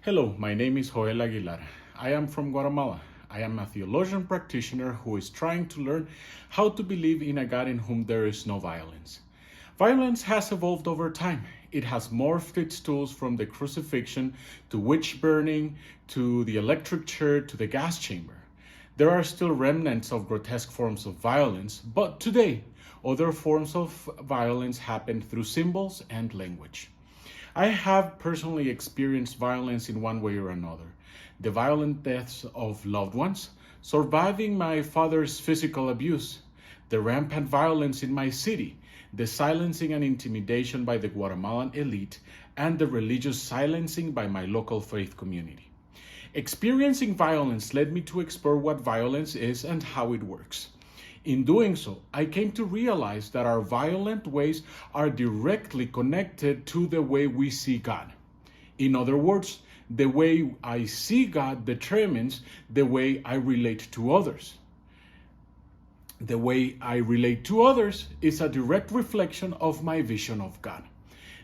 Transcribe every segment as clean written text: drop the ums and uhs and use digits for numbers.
Hello, my name is Joel Aguilar. I am from Guatemala. I am a theologian practitioner who is trying to learn how to believe in a God in whom there is no violence. Violence has evolved over time. It has morphed its tools from the crucifixion to witch burning to the electric chair to the gas chamber. There are still remnants of grotesque forms of violence, but today, other forms of violence happen through symbols and language. I have personally experienced violence in one way or another. The violent deaths of loved ones, surviving my father's physical abuse, the rampant violence in my city, the silencing and intimidation by the Guatemalan elite, and the religious silencing by my local faith community. Experiencing violence led me to explore what violence is and how it works. In doing so, I came to realize that our violent ways are directly connected to the way we see God. In other words, the way I see God determines the way I relate to others. The way I relate to others is a direct reflection of my vision of God.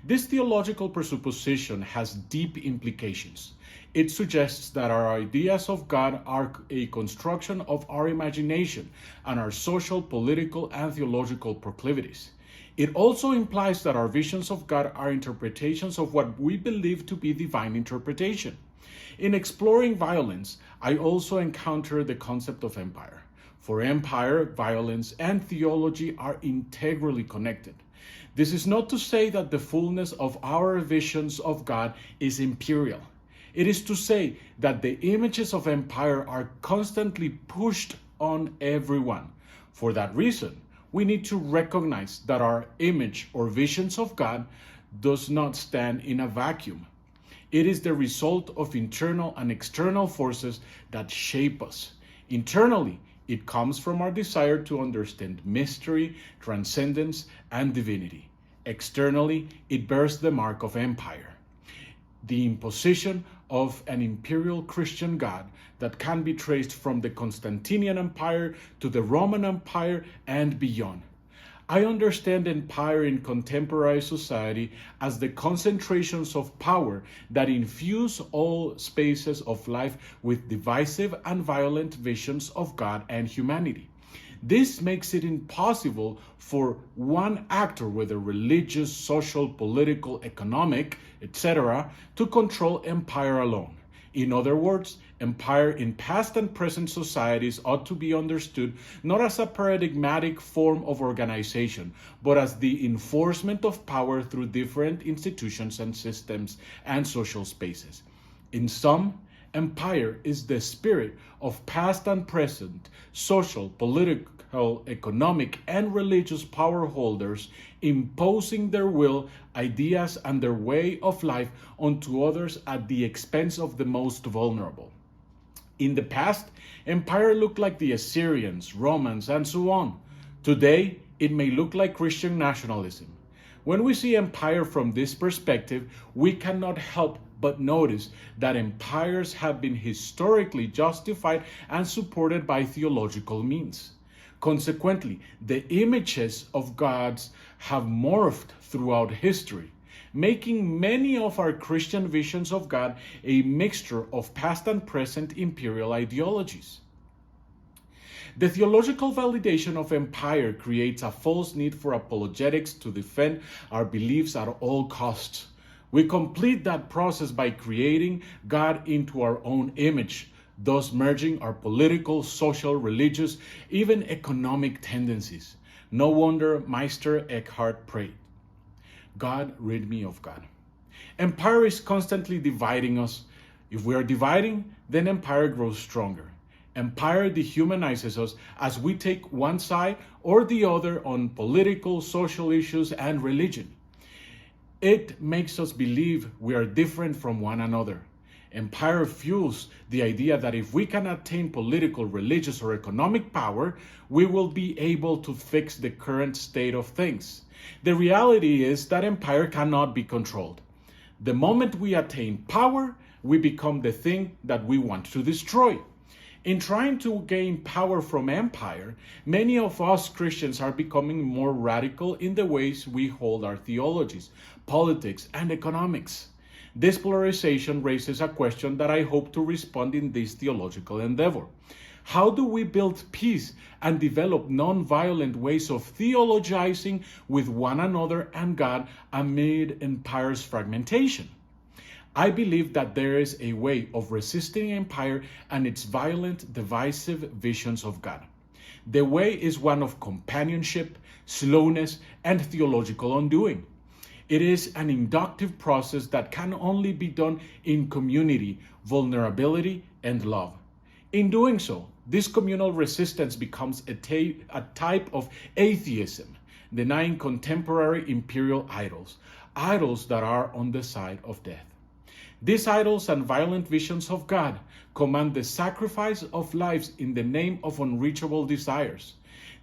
This theological presupposition has deep implications. It suggests that our ideas of God are a construction of our imagination and our social, political, and theological proclivities. It also implies that our visions of God are interpretations of what we believe to be divine interpretation. In exploring violence, I also encounter the concept of empire. For empire, violence, and theology are integrally connected. This is not to say that the fullness of our visions of God is imperial. It is to say that the images of empire are constantly pushed on everyone. For that reason, we need to recognize that our image or visions of God does not stand in a vacuum. It is the result of internal and external forces that shape us. Internally, it comes from our desire to understand mystery, transcendence, and divinity. Externally, it bears the mark of empire, the imposition of an imperial Christian God that can be traced from the Constantinian Empire to the Roman Empire and beyond. I understand empire in contemporary society as the concentrations of power that infuse all spaces of life with divisive and violent visions of God and humanity. This makes it impossible for one actor, whether religious, social, political, economic, etc., to control empire alone. In other words, empire in past and present societies ought to be understood not as a paradigmatic form of organization, but as the enforcement of power through different institutions and systems and social spaces. In sum, empire is the spirit of past and present social, political, economic, and religious power holders imposing their will, ideas, and their way of life onto others at the expense of the most vulnerable. In the past, empire looked like the Assyrians, Romans, and so on. Today, it may look like Christian nationalism. When we see empire from this perspective, we cannot help but notice that empires have been historically justified and supported by theological means. Consequently, the images of gods have morphed throughout history, making many of our Christian visions of God a mixture of past and present imperial ideologies. The theological validation of empire creates a false need for apologetics to defend our beliefs at all costs. We complete that process by creating God into our own image, thus merging our political, social, religious, even economic tendencies. No wonder Meister Eckhart prayed, "God, rid me of God." Empire is constantly dividing us. If we are dividing, then empire grows stronger. Empire dehumanizes us as we take one side or the other on political, social issues, and religion. It makes us believe we are different from one another. Empire fuels the idea that if we can attain political, religious, or economic power, we will be able to fix the current state of things. The reality is that empire cannot be controlled. The moment we attain power, we become the thing that we want to destroy. In trying to gain power from empire, many of us Christians are becoming more radical in the ways we hold our theologies, politics, and economics. This polarization raises a question that I hope to respond in this theological endeavor. How do we build peace and develop non-violent ways of theologizing with one another and God amid empire's fragmentation? I believe that there is a way of resisting empire and its violent, divisive visions of God. The way is one of companionship, slowness, and theological undoing. It is an inductive process that can only be done in community, vulnerability, and love. In doing so, this communal resistance becomes a type of atheism, denying contemporary imperial idols, idols that are on the side of death. These idols and violent visions of God command the sacrifice of lives in the name of unreachable desires.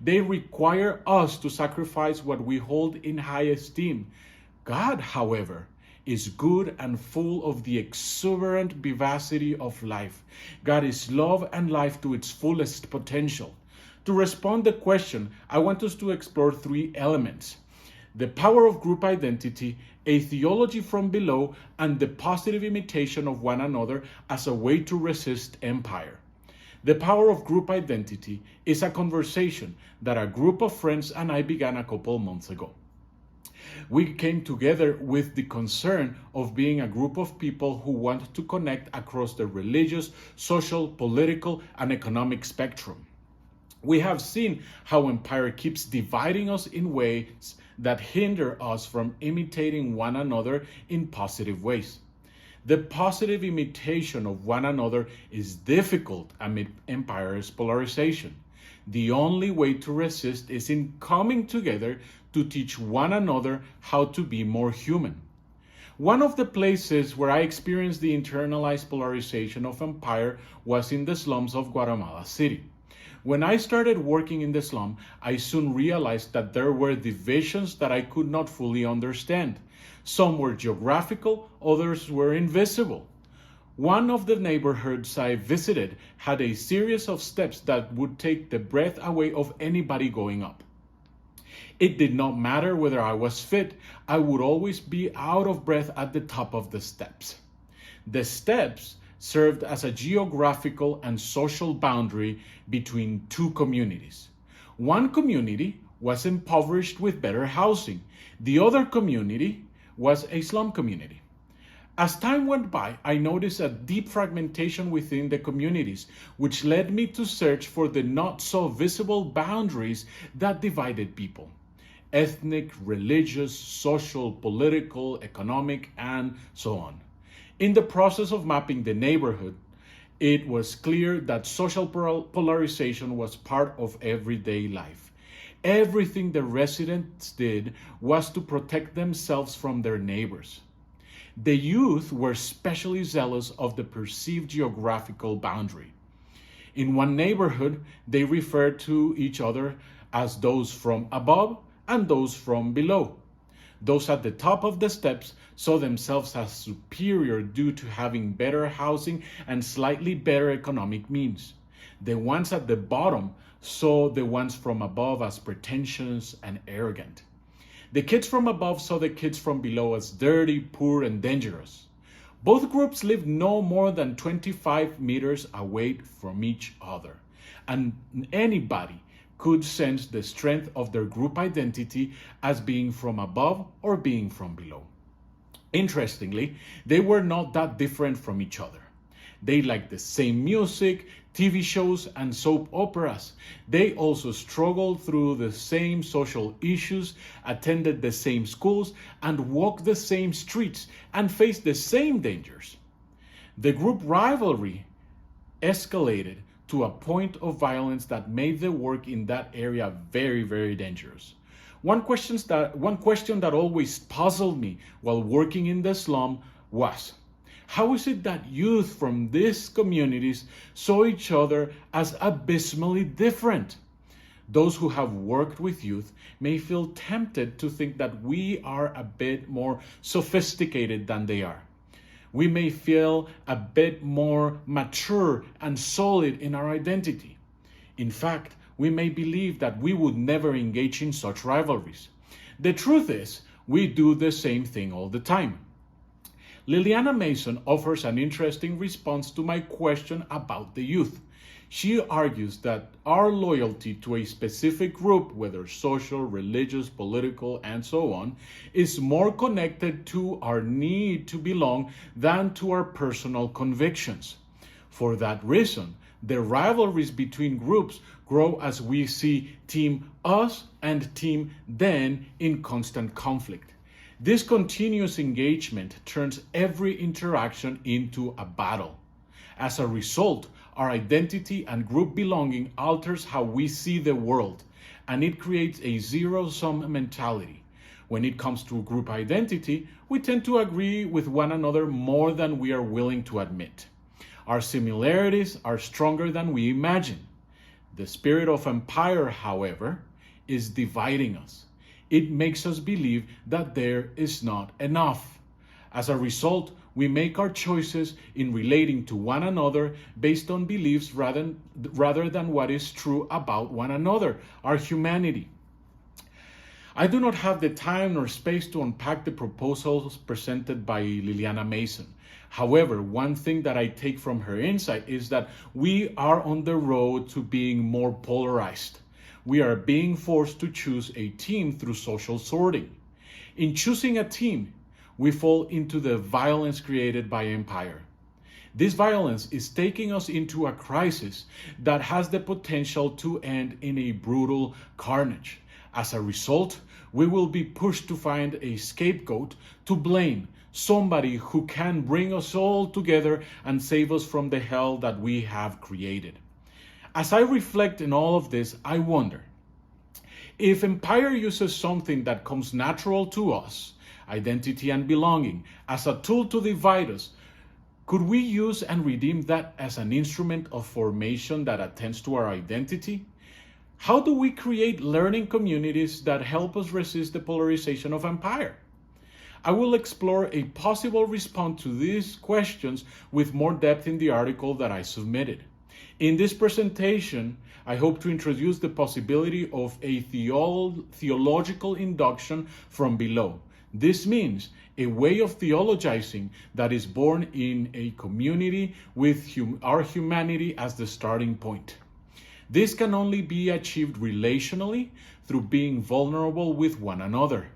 They require us to sacrifice what we hold in high esteem. God, however, is good and full of the exuberant vivacity of life. God is love and life to its fullest potential. To respond to the question, I want us to explore three elements: the power of group identity, a theology from below, and the positive imitation of one another as a way to resist empire. The power of group identity is a conversation that a group of friends and I began a couple months ago. We came together with the concern of being a group of people who want to connect across the religious, social, political, and economic spectrum. We have seen how empire keeps dividing us in ways that hinder us from imitating one another in positive ways. The positive imitation of one another is difficult amid empire's polarization. The only way to resist is in coming together to teach one another how to be more human. One of the places where I experienced the internalized polarization of empire was in the slums of Guatemala City. When I started working in the slum, I soon realized that there were divisions that I could not fully understand. Some were geographical, others were invisible. One of the neighborhoods I visited had a series of steps that would take the breath away of anybody going up. It did not matter whether I was fit, I would always be out of breath at the top of the steps. The steps served as a geographical and social boundary between two communities. One community was impoverished with better housing. The other community was a slum community. As time went by, I noticed a deep fragmentation within the communities, which led me to search for the not so visible boundaries that divided people: ethnic, religious, social, political, economic, and so on. In the process of mapping the neighborhood, it was clear that social polarization was part of everyday life. Everything the residents did was to protect themselves from their neighbors. The youth were especially zealous of the perceived geographical boundary. In one neighborhood, they referred to each other as those from above and those from below. Those at the top of the steps saw themselves as superior due to having better housing and slightly better economic means. The ones at the bottom saw the ones from above as pretentious and arrogant. The kids from above saw the kids from below as dirty, poor, and dangerous. Both groups lived no more than 25 meters away from each other, and anybody could sense the strength of their group identity as being from above or being from below. Interestingly, they were not that different from each other. They liked the same music, TV shows, and soap operas. They also struggled through the same social issues, attended the same schools, and walked the same streets, and faced the same dangers. The group rivalry escalated to a point of violence that made the work in that area very, very dangerous. One question that always puzzled me while working in the slum was, how is it that youth from these communities saw each other as abysmally different? Those who have worked with youth may feel tempted to think that we are a bit more sophisticated than they are. We may feel a bit more mature and solid in our identity. In fact, we may believe that we would never engage in such rivalries. The truth is, we do the same thing all the time. Liliana Mason offers an interesting response to my question about the youth. She argues that our loyalty to a specific group, whether social, religious, political, and so on, is more connected to our need to belong than to our personal convictions. For that reason, the rivalries between groups grow as we see Team Us and Team Them in constant conflict. This continuous engagement turns every interaction into a battle. As a result, our identity and group belonging alters how we see the world, and it creates a zero-sum mentality. When it comes to group identity, we tend to agree with one another more than we are willing to admit. Our similarities are stronger than we imagine. The spirit of empire, however, is dividing us. It makes us believe that there is not enough. As a result, we make our choices in relating to one another based on beliefs rather than what is true about one another, our humanity. I do not have the time nor space to unpack the proposals presented by Liliana Mason. However, one thing that I take from her insight is that we are on the road to being more polarized. We are being forced to choose a team through social sorting. In choosing a team, we fall into the violence created by empire. This violence is taking us into a crisis that has the potential to end in a brutal carnage. As a result, we will be pushed to find a scapegoat to blame, somebody who can bring us all together and save us from the hell that we have created. As I reflect in all of this, I wonder, if empire uses something that comes natural to us, identity and belonging, as a tool to divide us, could we use and redeem that as an instrument of formation that attends to our identity? How do we create learning communities that help us resist the polarization of empire? I will explore a possible response to these questions with more depth in the article that I submitted. In this presentation, I hope to introduce the possibility of a theological induction from below. This means a way of theologizing that is born in a community with our humanity as the starting point. This can only be achieved relationally through being vulnerable with one another.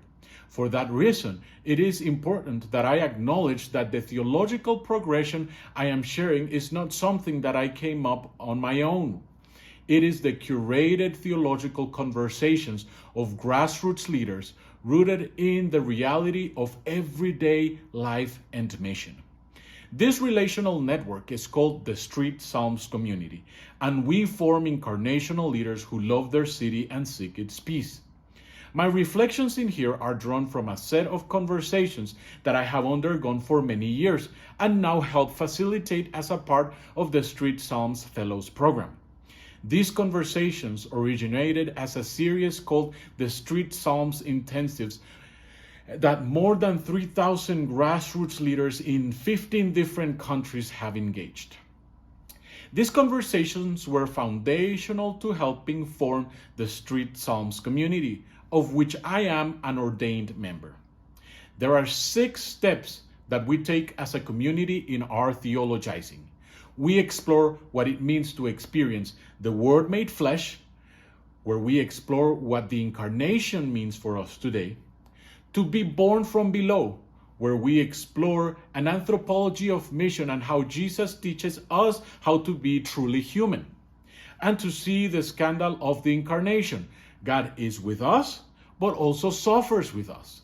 For that reason, it is important that I acknowledge that the theological progression I am sharing is not something that I came up on my own. It is the curated theological conversations of grassroots leaders rooted in the reality of everyday life and mission. This relational network is called the Street Psalms Community, and we form incarnational leaders who love their city and seek its peace. My reflections in here are drawn from a set of conversations that I have undergone for many years and now help facilitate as a part of the Street Psalms Fellows program. These conversations originated as a series called the Street Psalms Intensives that more than 3,000 grassroots leaders in 15 different countries have engaged. These conversations were foundational to helping form the Street Psalms community, of which I am an ordained member. There are 6 steps that we take as a community in our theologizing. We explore what it means to experience the Word made flesh, where we explore what the incarnation means for us today, to be born from below, where we explore an anthropology of mission and how Jesus teaches us how to be truly human, and to see the scandal of the incarnation. God is with us, but also suffers with us.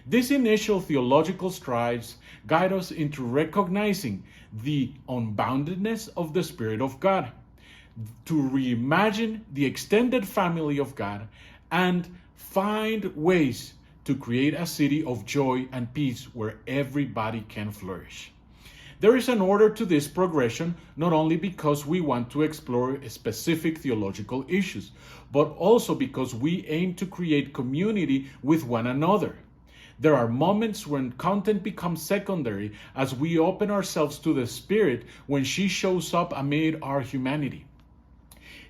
These initial theological strides guide us into recognizing the unboundedness of the Spirit of God, to reimagine the extended family of God, and find ways to create a city of joy and peace where everybody can flourish. There is an order to this progression, not only because we want to explore specific theological issues, but also because we aim to create community with one another. There are moments when content becomes secondary as we open ourselves to the Spirit when she shows up amid our humanity.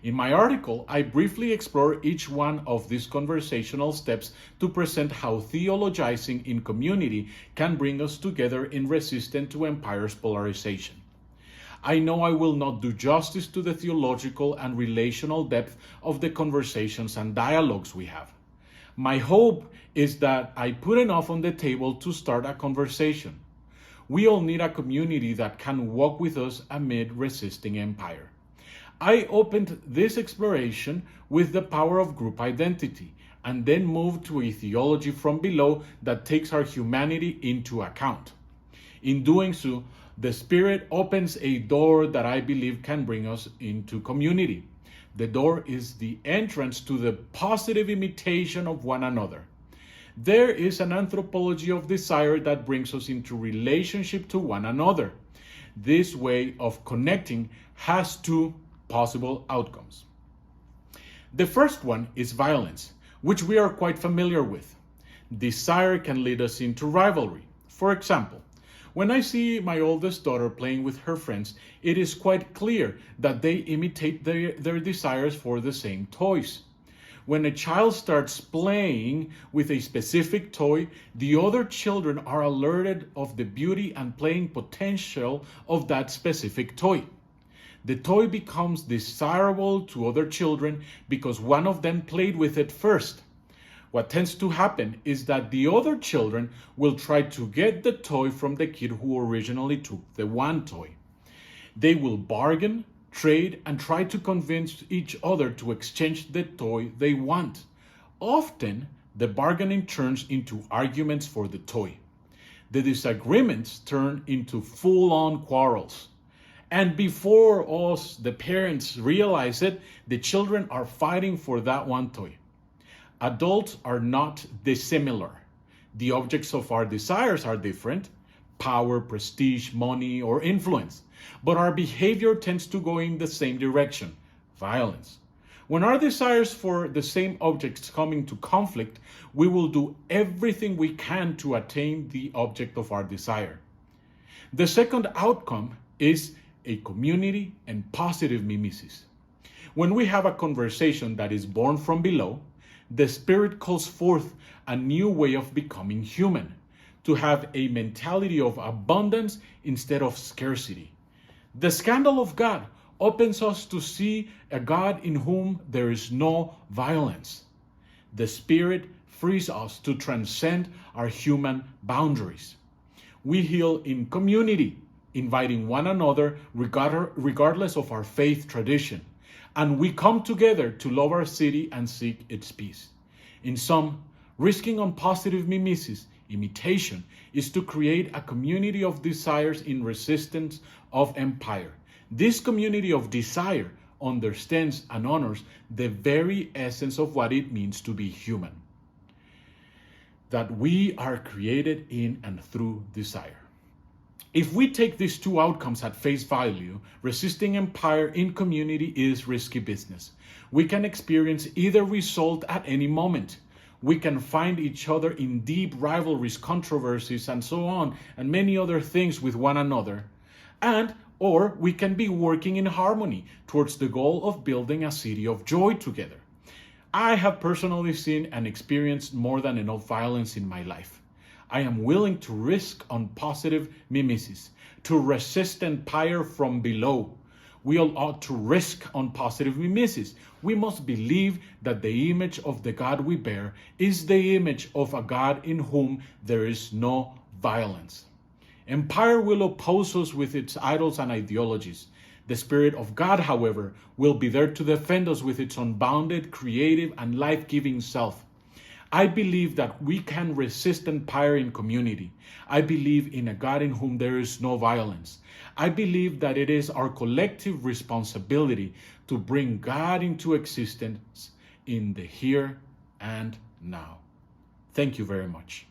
In my article, I briefly explore each one of these conversational steps to present how theologizing in community can bring us together in resistance to empire's polarization. I know I will not do justice to the theological and relational depth of the conversations and dialogues we have. My hope is that I put enough on the table to start a conversation. We all need a community that can walk with us amid resisting empire. I opened this exploration with the power of group identity and then moved to a theology from below that takes our humanity into account. In doing so, the Spirit opens a door that I believe can bring us into community. The door is the entrance to the positive imitation of one another. There is an anthropology of desire that brings us into relationship to one another. This way of connecting has two possible outcomes. The first one is violence, which we are quite familiar with. Desire can lead us into rivalry. For example, when I see my oldest daughter playing with her friends, it is quite clear that they imitate their desires for the same toys. When a child starts playing with a specific toy, the other children are alerted of the beauty and playing potential of that specific toy. The toy becomes desirable to other children because one of them played with it first. What tends to happen is that the other children will try to get the toy from the kid who originally took the one toy. They will bargain, trade, and try to convince each other to exchange the toy they want. Often, the bargaining turns into arguments for the toy. The disagreements turn into full-on quarrels. And before us, the parents, realize it, the children are fighting for that one toy. Adults are not dissimilar. The objects of our desires are different: power, prestige, money, or influence. But our behavior tends to go in the same direction: violence. When our desires for the same objects come into conflict, we will do everything we can to attain the object of our desire. The second outcome is a community and positive mimesis. When we have a conversation that is born from below, the Spirit calls forth a new way of becoming human, to have a mentality of abundance instead of scarcity. The scandal of God opens us to see a God in whom there is no violence. The Spirit frees us to transcend our human boundaries. We heal in community, inviting one another regardless of our faith tradition, and we come together to love our city and seek its peace. In sum, risking on positive mimesis, imitation, is to create a community of desires in resistance of empire. This community of desire understands and honors the very essence of what it means to be human, that we are created in and through desire. If we take these two outcomes at face value, resisting empire in community is risky business. We can experience either result at any moment. We can find each other in deep rivalries, controversies, and so on, and many other things with one another. Or we can be working in harmony towards the goal of building a city of joy together. I have personally seen and experienced more than enough violence in my life. I am willing to risk on positive mimesis, to resist empire from below. We all ought to risk on positive mimesis. We must believe that the image of the God we bear is the image of a God in whom there is no violence. Empire will oppose us with its idols and ideologies. The Spirit of God, however, will be there to defend us with its unbounded, creative, and life-giving self. I believe that we can resist empire in community. I believe in a God in whom there is no violence. I believe that it is our collective responsibility to bring God into existence in the here and now. Thank you very much.